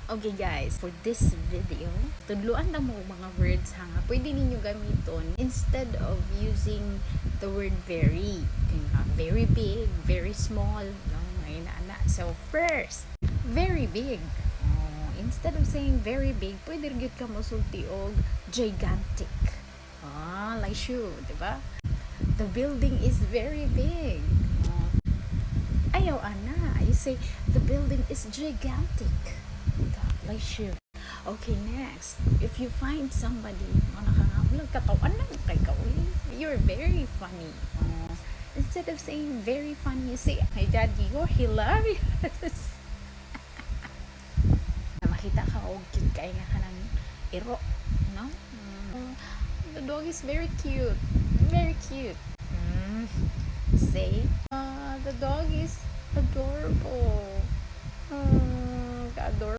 Okay guys, for this video, tudluan na mo mga words ha nga pwede ninyo gamiton instead of using the word very. Very big, very small, no, may na. So first, very big. Instead of saying very big, pwede rin ka mosulti og gigantic. Like shoe, di ba? The building is very big. Ayaw ana, you say the building is gigantic. Like shoe. Okay, next. If you find somebody nakakagulang katawan lang kay kauli, you're very funny. Instead of saying very funny, you say, "Hey daddy, you're hilarious." Makita ka og cute kay nga kanang iro, no? The dog is very cute. Very cute. Say, the dog is adorable. Adorable.